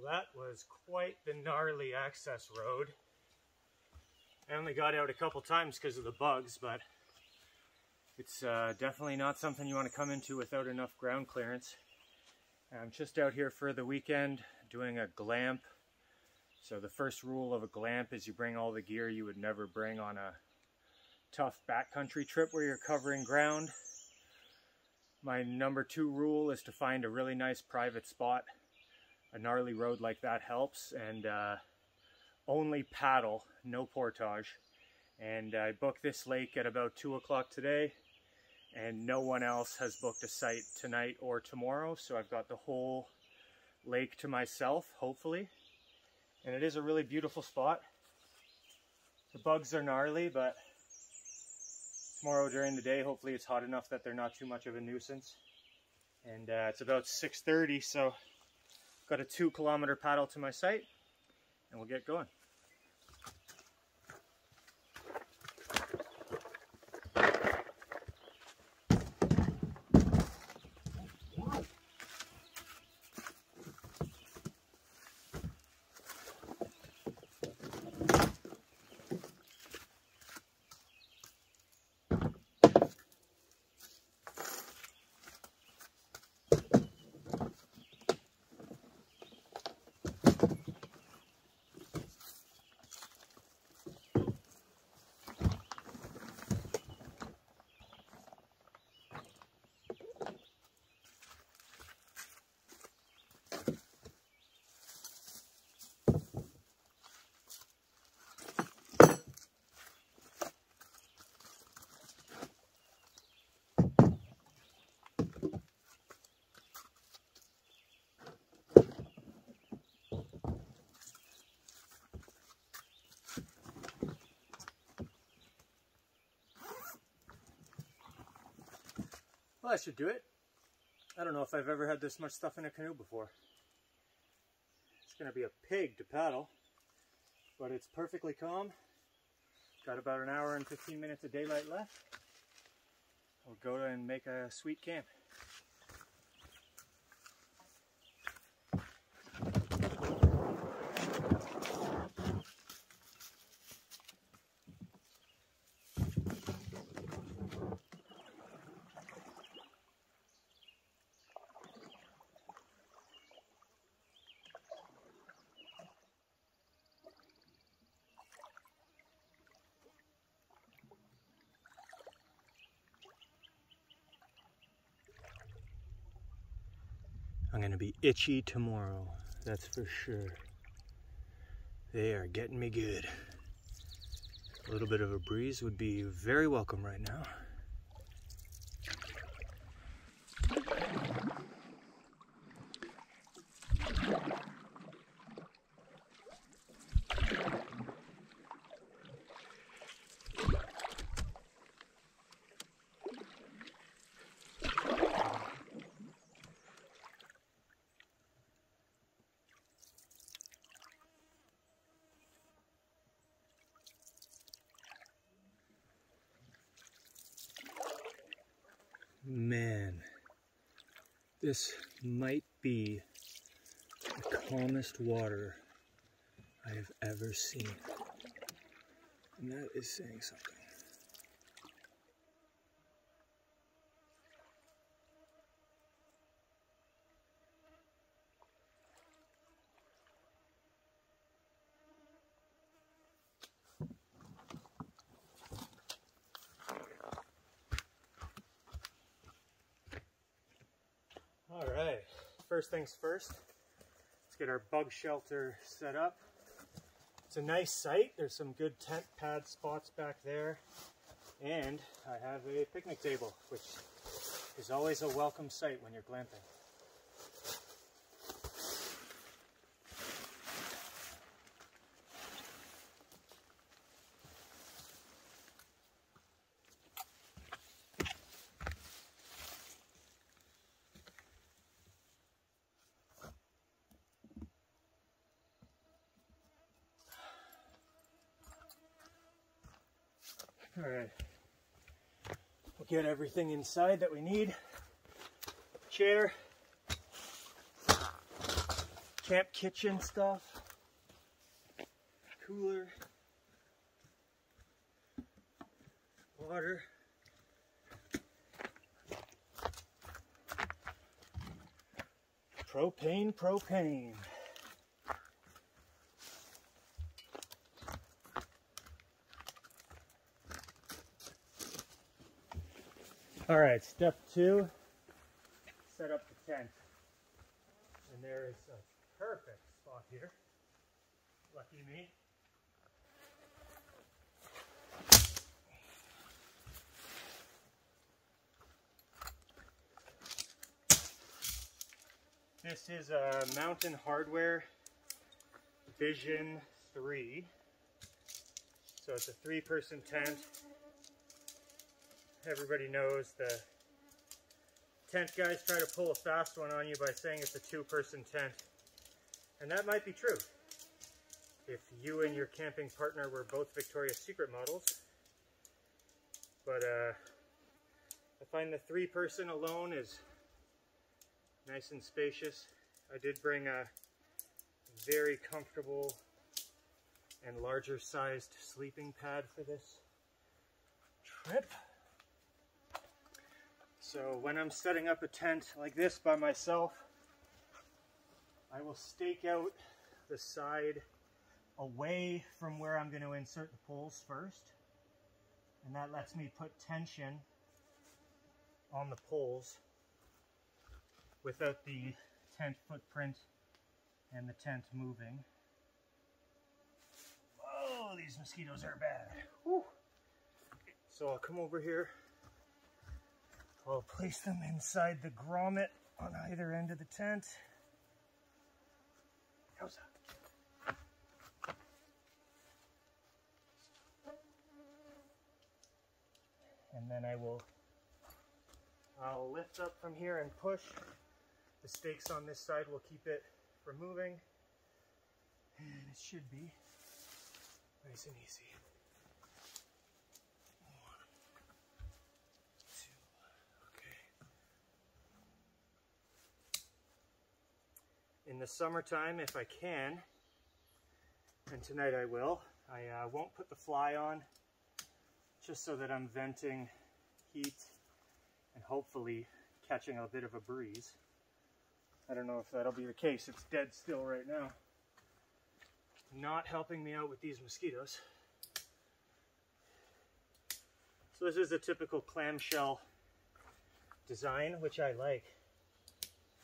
that was quite the gnarly access road. I only got out a couple times because of the bugs, but it's definitely not something you want to come into without enough ground clearance. I'm just out here for the weekend doing a glamp. So the first rule of a glamp is you bring all the gear you would never bring on a tough backcountry trip where you're covering ground. My number 2 rule is to find a really nice private spot. A gnarly road like that helps, and only paddle, no portage. And I booked this lake at about 2 o'clock today, and no one else has booked a site tonight or tomorrow, so I've got the whole lake to myself, hopefully. And it is a really beautiful spot. The bugs are gnarly, but tomorrow during the day, hopefully it's hot enough that they're not too much of a nuisance. And it's about 6:30, so I've got a 2-kilometer paddle to my site, and we'll get going. Well, that should do it. I don't know if I've ever had this much stuff in a canoe before. It's going to be a pig to paddle, but it's perfectly calm. Got about an hour and 15 minutes of daylight left. We'll go and make a sweet camp. I'm gonna be itchy tomorrow, that's for sure. They are getting me good. A little bit of a breeze would be very welcome right now. Man, this might be the calmest water I have ever seen. And that is saying something. All right, first things first, let's get our bug shelter set up. It's a nice site. There's some good tent pad spots back there. And I have a picnic table, which is always a welcome sight when you're glamping. All right, we'll get everything inside that we need. Chair, camp kitchen stuff, cooler, water, propane. All right, step 2, set up the tent. And there is a perfect spot here. Lucky me. This is a Mountain Hardware Vision 3. So it's a 3-person tent. Everybody knows the tent guys try to pull a fast one on you by saying it's a 2-person tent. And that might be true if you and your camping partner were both Victoria's Secret models. But I find the 3-person alone is nice and spacious. I did bring a very comfortable and larger sized sleeping pad for this trip. So when I'm setting up a tent like this by myself, I will stake out the side away from where I'm going to insert the poles first. And that lets me put tension on the poles without the tent footprint and the tent moving. Whoa, these mosquitoes are bad. Whew. So I'll come over here. I'll place them inside the grommet on either end of the tent. How's that? And then I'll lift up from here and push. The stakes on this side will keep it from moving. And it should be nice and easy. In the summertime, if I can, and tonight I will, I won't put the fly on, just so that I'm venting heat and hopefully catching a bit of a breeze. I don't know if that'll be the case. It's dead still right now. Not helping me out with these mosquitoes. So this is a typical clamshell design, which I like.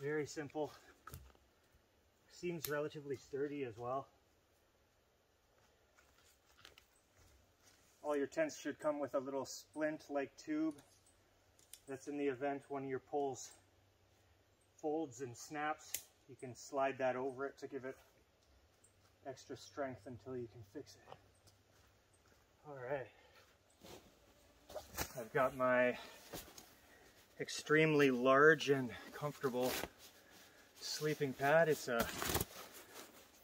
Very simple. Seems relatively sturdy as well. All your tents should come with a little splint-like tube. That's in the event one of your poles folds and snaps. You can slide that over it to give it extra strength until you can fix it. All right. I've got my extremely large and comfortable sleeping pad. It's a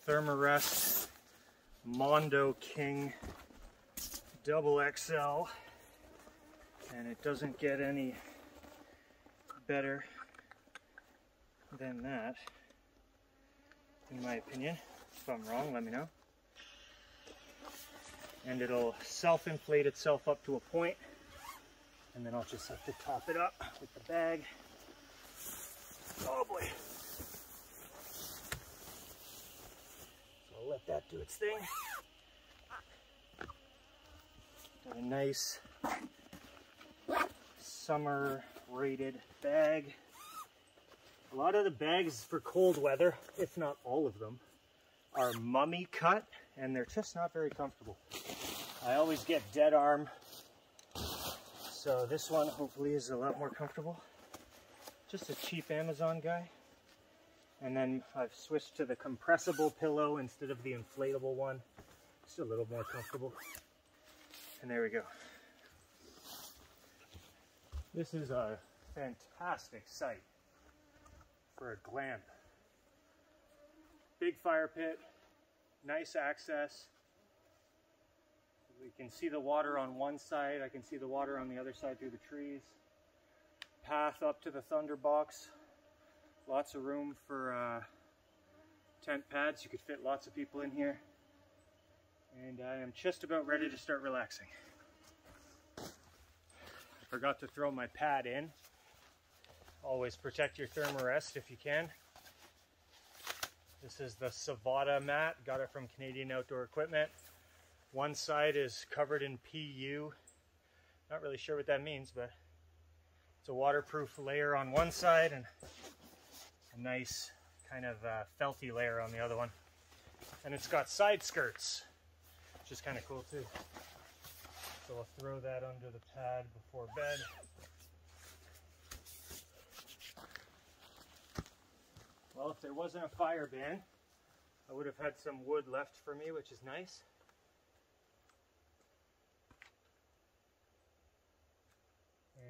Thermarest Mondo King Double XL, and it doesn't get any better than that, in my opinion. If I'm wrong, let me know. And it'll self-inflate itself up to a point, and then I'll just have to top it up with the bag. Oh boy. I'll let that do its thing. Got a nice summer rated bag. A lot of the bags for cold weather, if not all of them, are mummy cut, and they're just not very comfortable. I always get dead arm, so this one hopefully is a lot more comfortable. Just a cheap Amazon guy. And then I've switched to the compressible pillow instead of the inflatable one. Just a little more comfortable. And there we go. This is a fantastic site for a glamp. Big fire pit, nice access. We can see the water on one side. I can see the water on the other side through the trees. Path up to the thunder box. Lots of room for tent pads. You could fit lots of people in here. And I am just about ready to start relaxing. I forgot to throw my pad in. Always protect your thermarest if you can. This is the Savada mat. Got it from Canadian Outdoor Equipment. One side is covered in PU. Not really sure what that means, but it's a waterproof layer on one side and a nice kind of felty layer on the other one. And it's got side skirts, which is kind of cool too. So I'll throw that under the pad before bed. Well, if there wasn't a fire ban, I would have had some wood left for me, which is nice.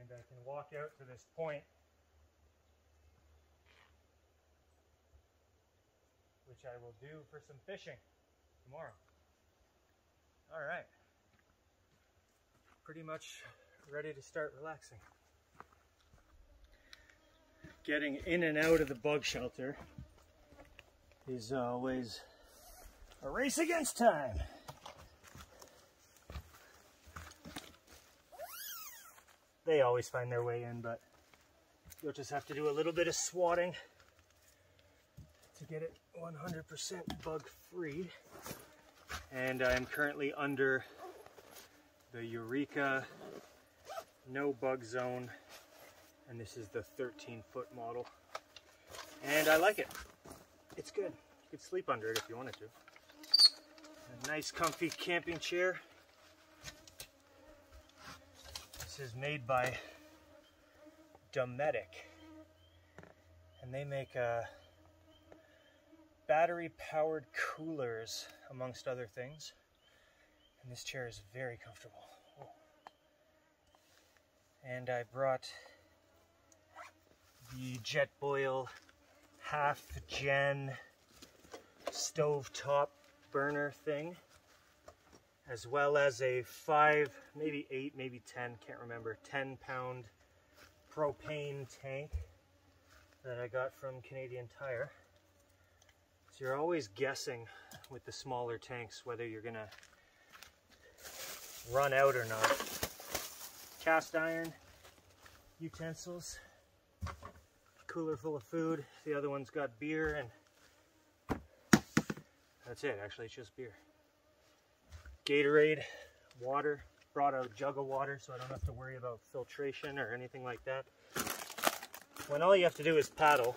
And I can walk out to this point, which I will do for some fishing tomorrow. All right. Pretty much ready to start relaxing. Getting in and out of the bug shelter is always a race against time. They always find their way in, but you'll just have to do a little bit of swatting to get it 100% bug free. And I'm currently under the Eureka no bug zone, and this is the 13-foot model. And I like it. It's good. You could sleep under it if you wanted to. A nice comfy camping chair. This is made by Dometic, and they make battery-powered coolers, amongst other things. And this chair is very comfortable. Oh. And I brought the Jetboil half-gen stovetop burner thing, as well as a 5, maybe 8, maybe 10, can't remember, 10-pound propane tank that I got from Canadian Tire. So you're always guessing with the smaller tanks whether you're gonna run out or not. Cast iron, utensils, cooler full of food. The other one's got beer, and that's it. Actually, it's just beer. Gatorade, water. Brought a jug of water so I don't have to worry about filtration or anything like that. When all you have to do is paddle,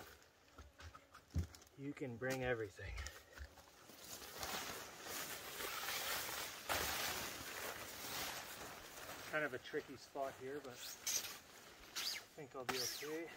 you can bring everything. Kind of a tricky spot here, but I think I'll be okay.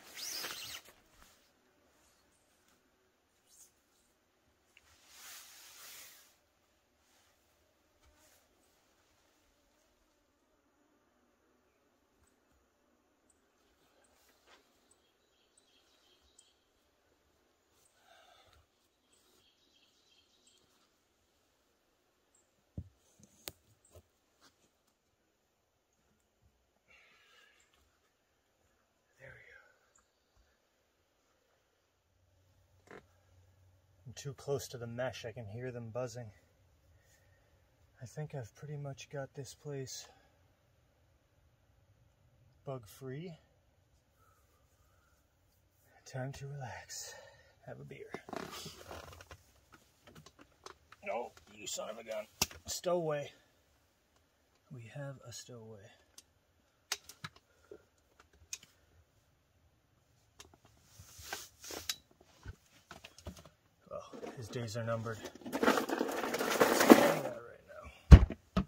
I'm too close to the mesh, I can hear them buzzing. I think I've pretty much got this place bug free. Time to relax. Have a beer. No, you son of a gun. Stowaway. We have a stowaway. His days are numbered. Let's get that right now.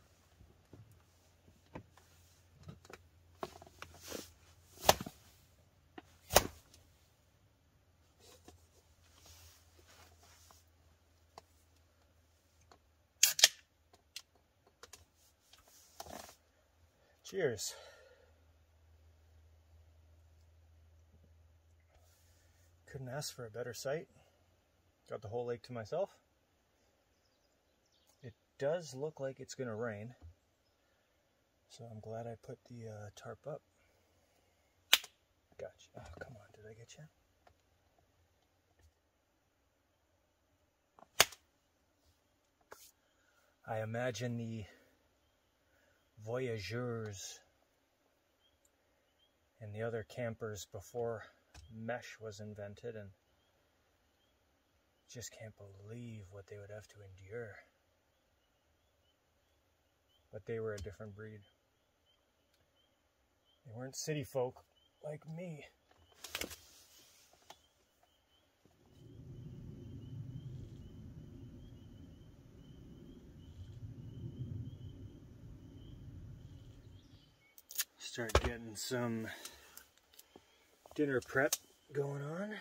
Cheers. Couldn't ask for a better sight. Got the whole lake to myself. It does look like it's going to rain, so I'm glad I put the tarp up. Gotcha. Oh, come on, did I get you? I imagine the voyageurs and the other campers before mesh was invented, and just can't believe what they would have to endure. But they were a different breed. They weren't city folk like me. Start getting some dinner prep going on.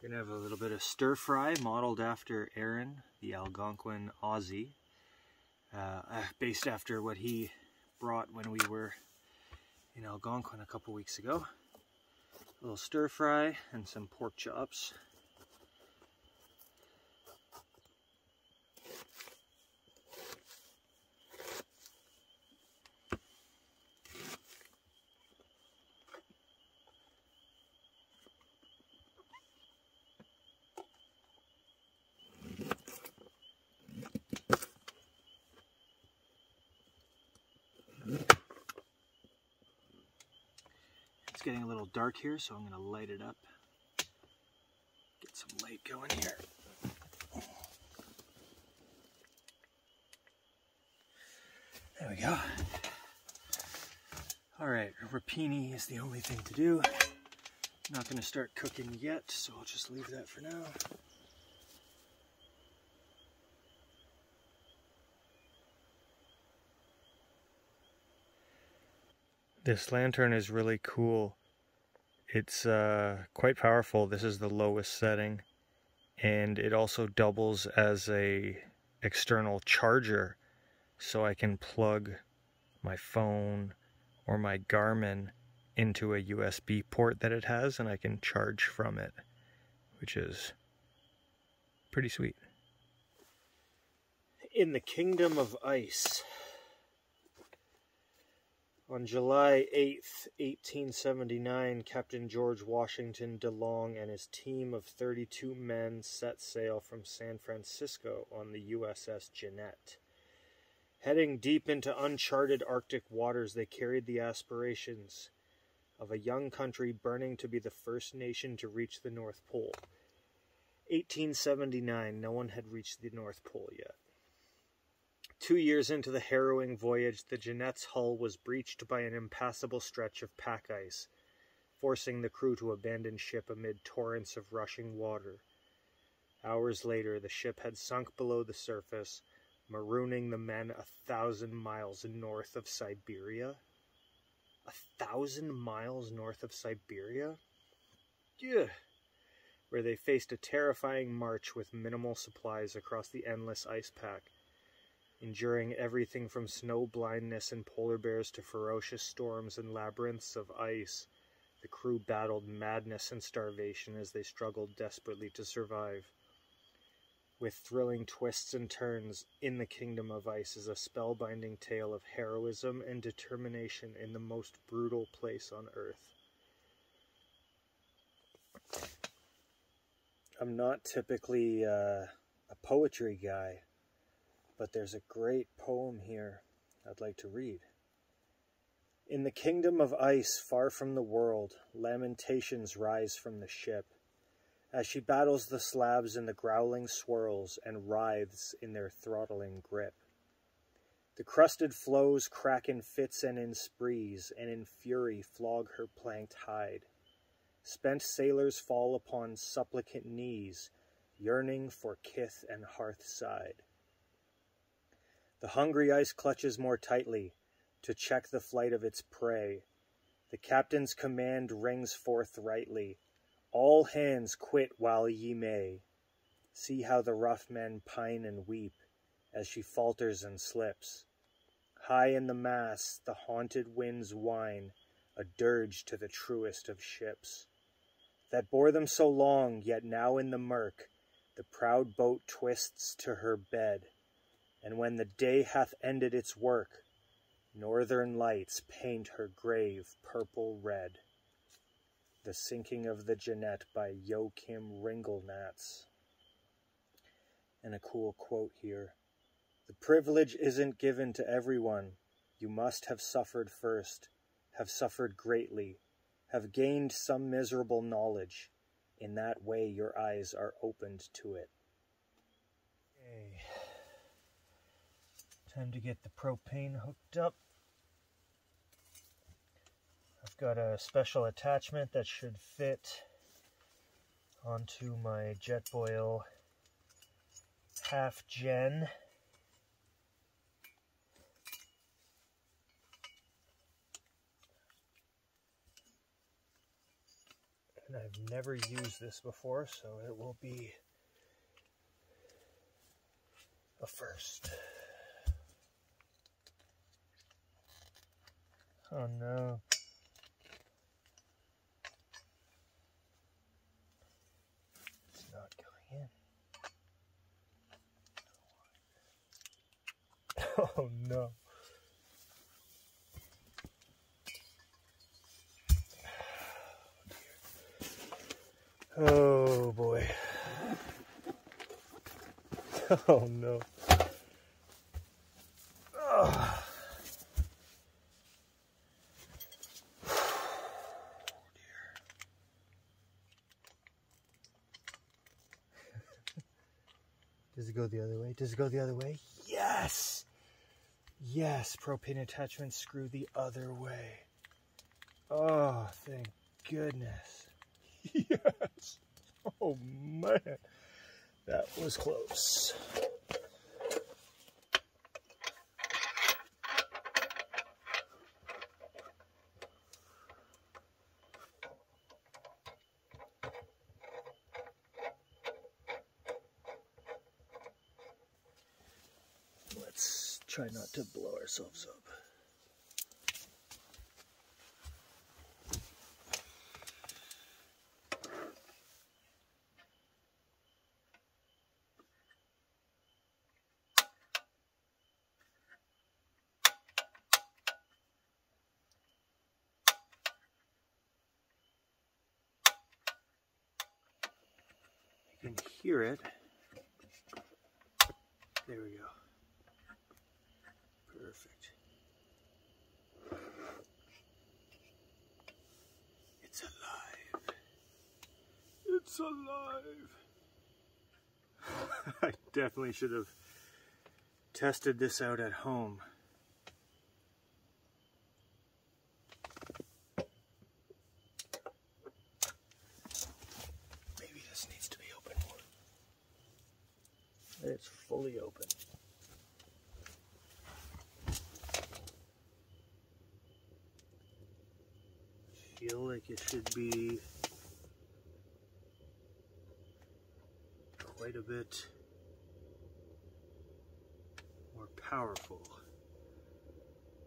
We're gonna have a little bit of stir fry modeled after Aaron, the Algonquin Aussie, based after what he brought when we were in Algonquin a couple weeks ago. A little stir fry and some pork chops. It's getting a little dark here, so I'm going to light it up. Get some light going here. There we go. Alright, rapini is the only thing to do. I'm not going to start cooking yet, so I'll just leave that for now. This lantern is really cool. It's quite powerful. This is the lowest setting, and it also doubles as a external charger, so I can plug my phone or my Garmin into a USB port that it has, and I can charge from it, which is pretty sweet. In the Kingdom of Ice. On July 8th, 1879, Captain George Washington DeLong and his team of 32 men set sail from San Francisco on the USS Jeannette. Heading deep into uncharted Arctic waters, they carried the aspirations of a young country burning to be the first nation to reach the North Pole. 1879, no one had reached the North Pole yet. 2 years into the harrowing voyage, the Jeannette's hull was breached by an impassable stretch of pack ice, forcing the crew to abandon ship amid torrents of rushing water. Hours later, the ship had sunk below the surface, marooning the men 1,000 miles north of Siberia. 1,000 miles north of Siberia? Yeah. Where they faced a terrifying march with minimal supplies across the endless ice pack. Enduring everything from snow blindness and polar bears to ferocious storms and labyrinths of ice, the crew battled madness and starvation as they struggled desperately to survive. With thrilling twists and turns, In the Kingdom of Ice is a spellbinding tale of heroism and determination in the most brutal place on Earth. I'm not typically a poetry guy, but there's a great poem here I'd like to read. In the Kingdom of Ice, far from the world, lamentations rise from the ship, as she battles the slabs in the growling swirls and writhes in their throttling grip. The crusted floes crack in fits and in sprees, and in fury flog her planked hide. Spent sailors fall upon supplicant knees, yearning for kith and hearth side. The hungry ice clutches more tightly to check the flight of its prey. The captain's command rings forth rightly. All hands quit while ye may. See how the rough men pine and weep as she falters and slips. High in the masts the haunted winds whine, a dirge to the truest of ships. That bore them so long, yet now in the murk, the proud boat twists to her bed. And when the day hath ended its work, northern lights paint her grave purple red. The Sinking of the Jeannette by Joachim Ringelnatz. And a cool quote here. The privilege isn't given to everyone. You must have suffered first, have suffered greatly, have gained some miserable knowledge. In that way, your eyes are opened to it. Okay. Time to get the propane hooked up. I've got a special attachment that should fit onto my Jetboil half gen. And I've never used this before, so it will be a first. Oh no. It's not going in. Oh no. Oh boy. Oh no. Oh. Does it go the other way? Does it go the other way? Yes! Yes, propane attachments screw the other way. Oh, thank goodness. Yes! Oh man, that was close. Let's try not to blow ourselves up. You can hear it. There we go. Perfect. It's alive. It's alive. I definitely should have tested this out at home. Maybe this needs to be open more. It's fully open. I feel like it should be quite a bit more powerful.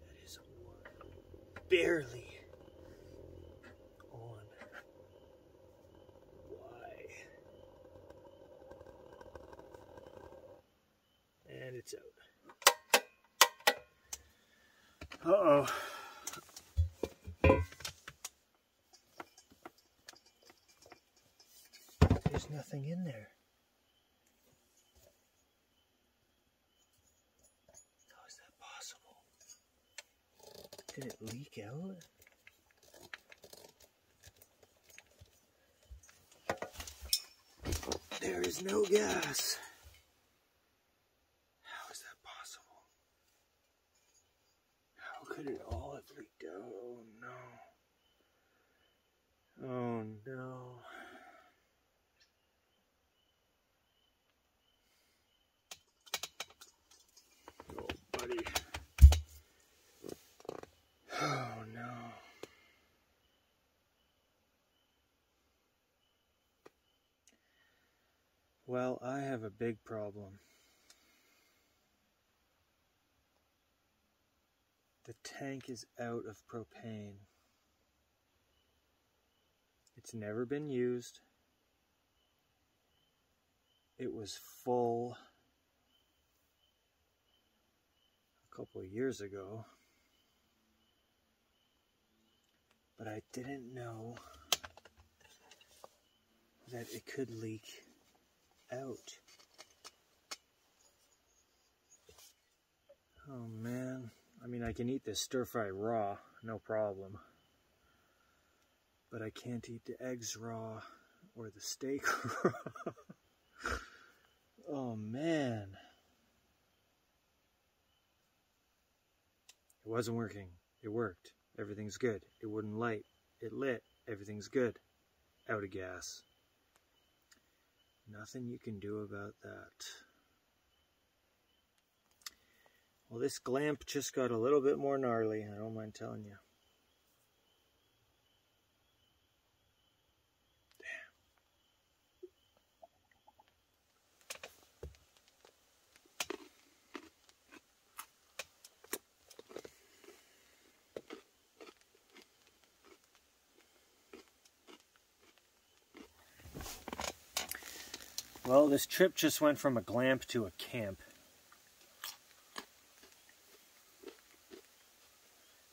That is barely on. Why? And it's out. Uh-oh. There's nothing in there. How is that possible? Did it leak out? There is no gas. How is that possible? How could it all have leaked out? Oh no. Oh no. Oh buddy. Oh no. Well, I have a big problem. The tank is out of propane. It's never been used. It was full a couple of years ago, but I didn't know that it could leak out. Oh man, I mean I can eat this stir fry raw, no problem. But I can't eat the eggs raw or the steak raw. Oh man. It wasn't working. It worked. Everything's good. It wouldn't light. It lit. Everything's good. Out of gas. Nothing you can do about that. Well, this glamp just got a little bit more gnarly, I don't mind telling you. Well, this trip just went from a glamp to a camp.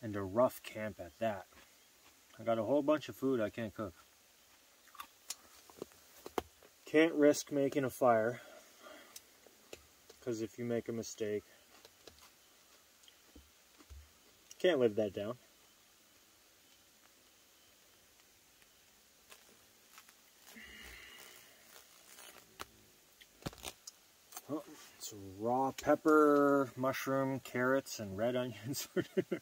And a rough camp at that. I got a whole bunch of food I can't cook. Can't risk making a fire, because if you make a mistake, can't live that down. Oh, it's raw pepper, mushroom, carrots, and red onions for dinner.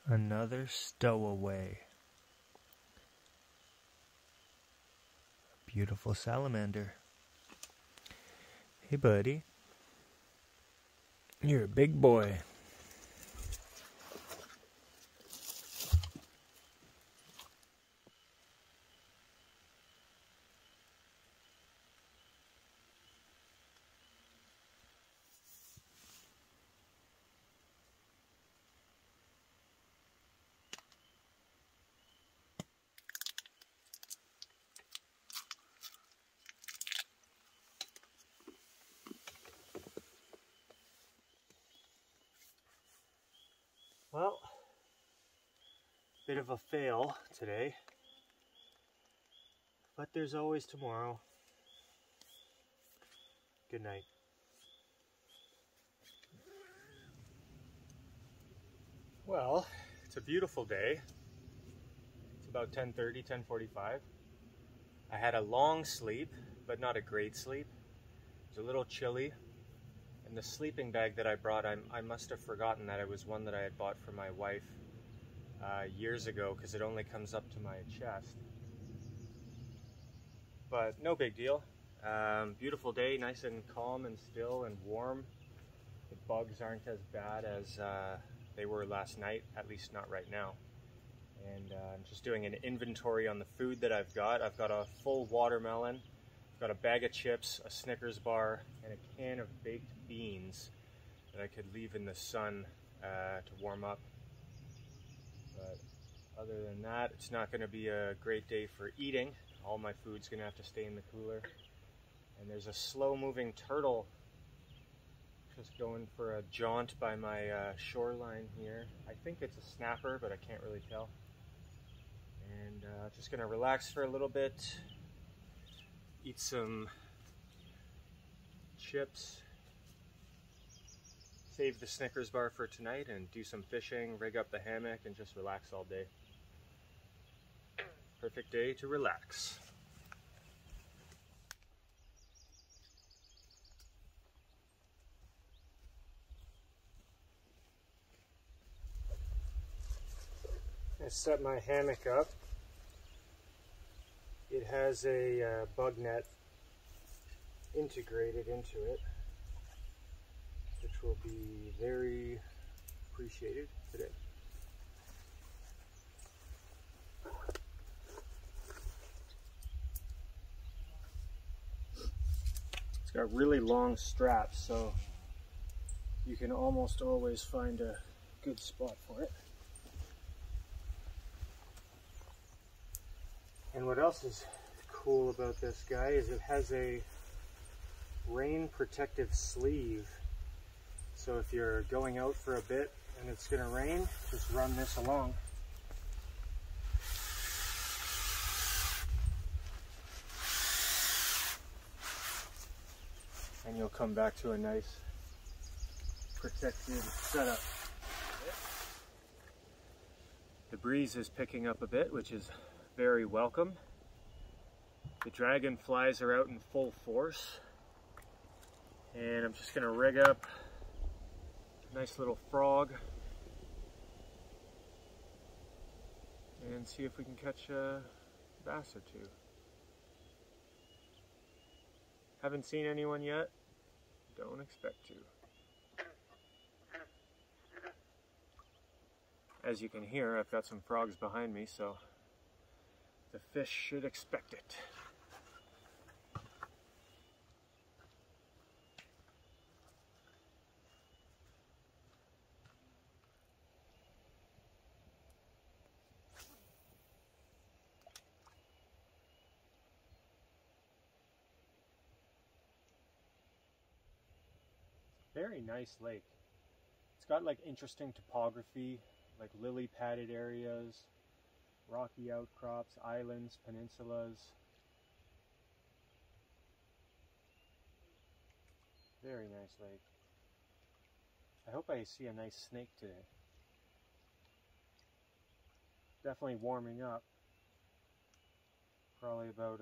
Another stowaway. Beautiful salamander. Hey, buddy. You're a big boy. Well, bit of a fail today, but there's always tomorrow. Good night. Well, it's a beautiful day. It's about 10:30, 10:45. I had a long sleep, but not a great sleep. It was a little chilly. And the sleeping bag that I brought, I must have forgotten that it was one that I had bought for my wife years ago, because it only comes up to my chest. But no big deal. Beautiful day, nice and calm and still and warm. The bugs aren't as bad as they were last night, at least not right now. And I'm just doing an inventory on the food that I've got. I've got a full watermelon. Got a bag of chips, a Snickers bar, and a can of baked beans that I could leave in the sun to warm up. But other than that, it's not going to be a great day for eating. All my food's going to have to stay in the cooler. And there's a slow-moving turtle just going for a jaunt by my shoreline here. I think it's a snapper, but I can't really tell. And just going to relax for a little bit. Eat some chips, save the Snickers bar for tonight, and do some fishing, rig up the hammock, and just relax all day. Perfect day to relax. I set my hammock up. It has a bug net integrated into it, which will be very appreciated today. It's got really long straps, so you can almost always find a good spot for it. And what else is cool about this guy is it has a rain protective sleeve. So if you're going out for a bit and it's gonna rain, just run this along. And you'll come back to a nice protected setup. The breeze is picking up a bit, which is very welcome. The dragonflies are out in full force. And I'm just gonna rig up a nice little frog and see if we can catch a bass or two. Haven't seen anyone yet. Don't expect to. As you can hear, I've got some frogs behind me, so the fish should expect it. Very nice lake. It's got like interesting topography, like lily padded areas, rocky outcrops, islands, peninsulas. Very nice lake. I hope I see a nice snake today. Definitely warming up. Probably about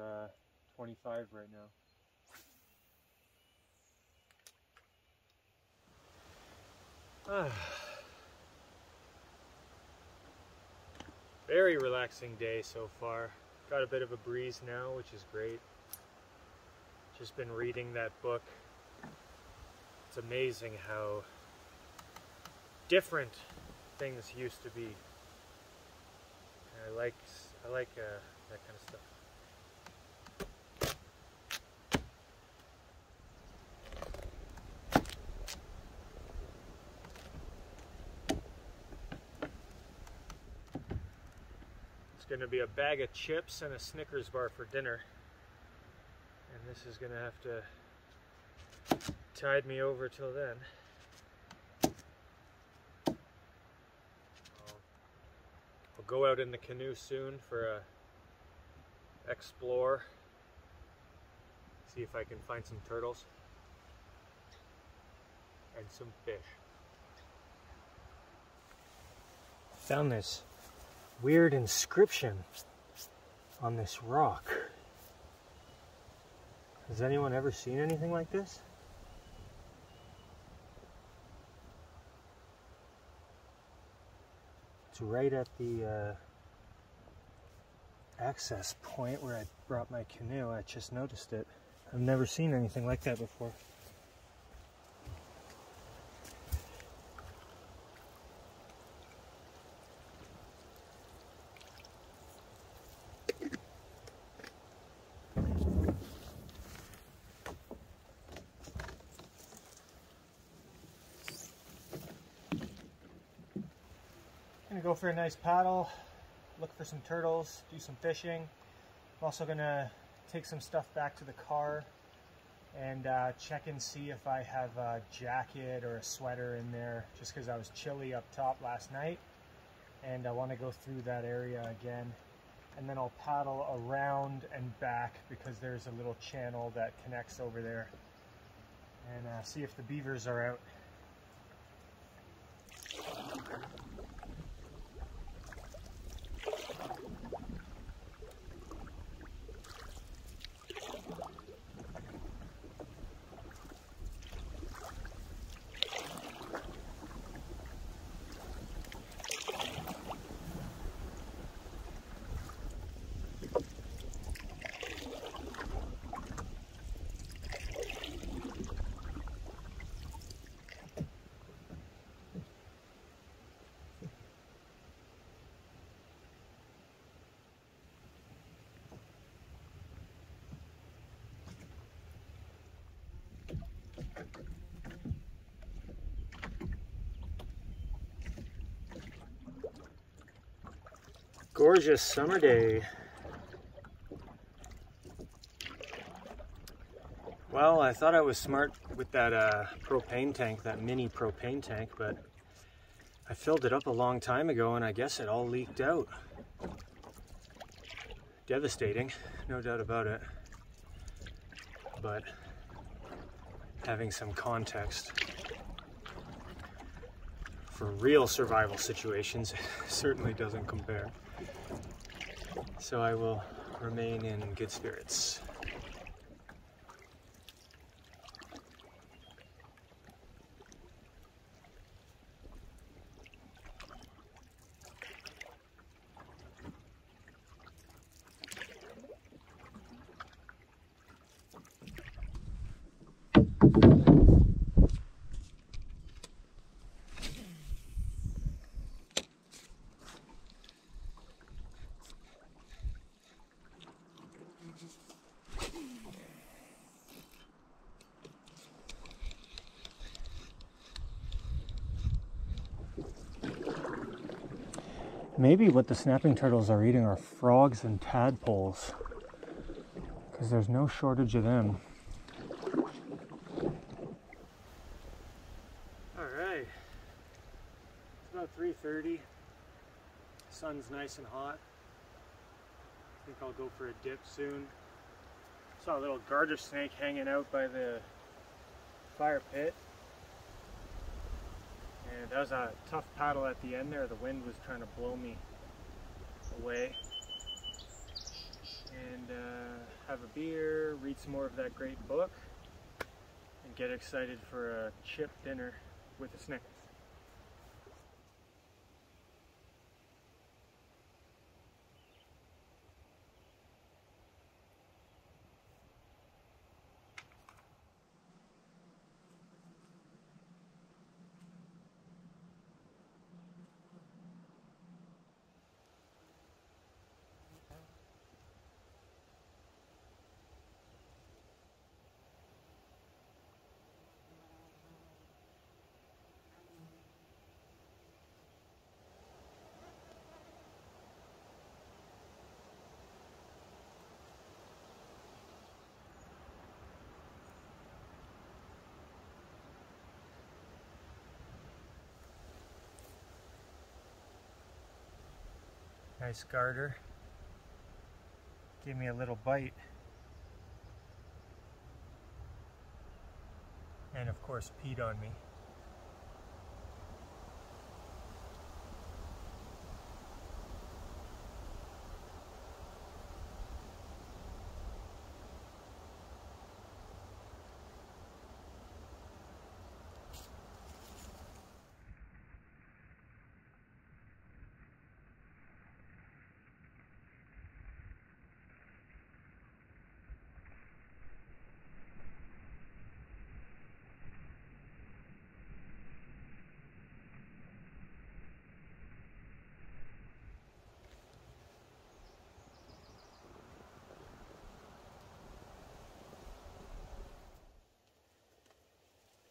25 right now. Very relaxing day so far. Got a bit of a breeze now, which is great. Just been reading that book. It's amazing how different things used to be. I like that kind of stuff. Going to be a bag of chips and a Snickers bar for dinner, and this is going to have to tide me over till then. I'll go out in the canoe soon for a explore, see if I can find some turtles and some fish. Found this weird inscription on this rock. Has anyone ever seen anything like this? It's right at the access point where I brought my canoe. I just noticed it. I've never seen anything like that before. Gonna go for a nice paddle, look for some turtles, do some fishing. I'm also gonna take some stuff back to the car and check and see if I have a jacket or a sweater in there, just because I was chilly up top last night and I want to go through that area again. And then I'll paddle around and back because there's a little channel that connects over there, and see if the beavers are out. Gorgeous summer day. Well, I thought I was smart with that propane tank, that mini propane tank, but I filled it up a long time ago and I guess it all leaked out. Devastating, no doubt about it. But having some context for real survival situations certainly doesn't compare. So I will remain in good spirits. Maybe what the snapping turtles are eating are frogs and tadpoles, because there's no shortage of them. Alright, it's about 3:30. Sun's nice and hot. I think I'll go for a dip soon. Saw a little garter snake hanging out by the fire pit. And that was a tough paddle at the end there. The wind was trying to blow me away. And have a beer, read some more of that great book, and get excited for a chip dinner with a Snickers. Nice garter. Gave me a little bite. And of course peed on me.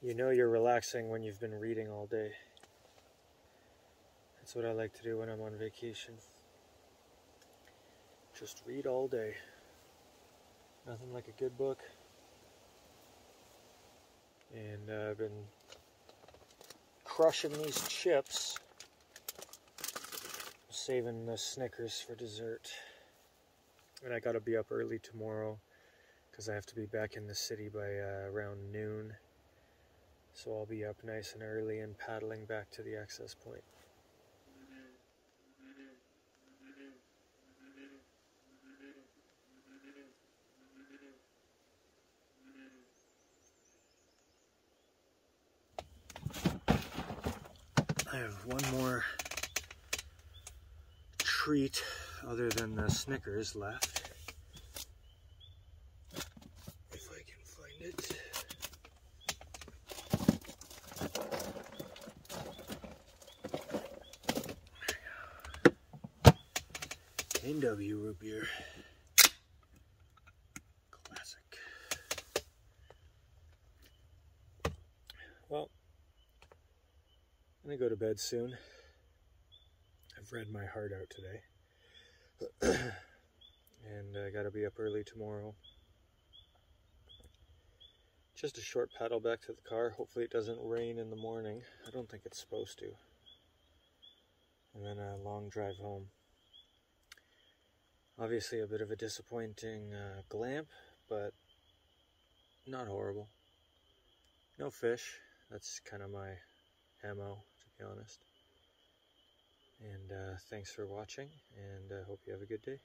You know you're relaxing when you've been reading all day. That's what I like to do when I'm on vacation. Just read all day. Nothing like a good book. And I've been crushing these chips. Saving the Snickers for dessert. And I gotta be up early tomorrow because I have to be back in the city by around noon. So I'll be up nice and early and paddling back to the access point. I have one more treat other than the Snickers left. If I can find it. NW root beer. Classic. Well, I'm gonna go to bed soon. I've read my heart out today. And I gotta be up early tomorrow. Just a short paddle back to the car. Hopefully it doesn't rain in the morning. I don't think it's supposed to. And then a long drive home. Obviously a bit of a disappointing glamp, but not horrible. No fish. That's kind of my MO, to be honest. And thanks for watching, and I hope you have a good day.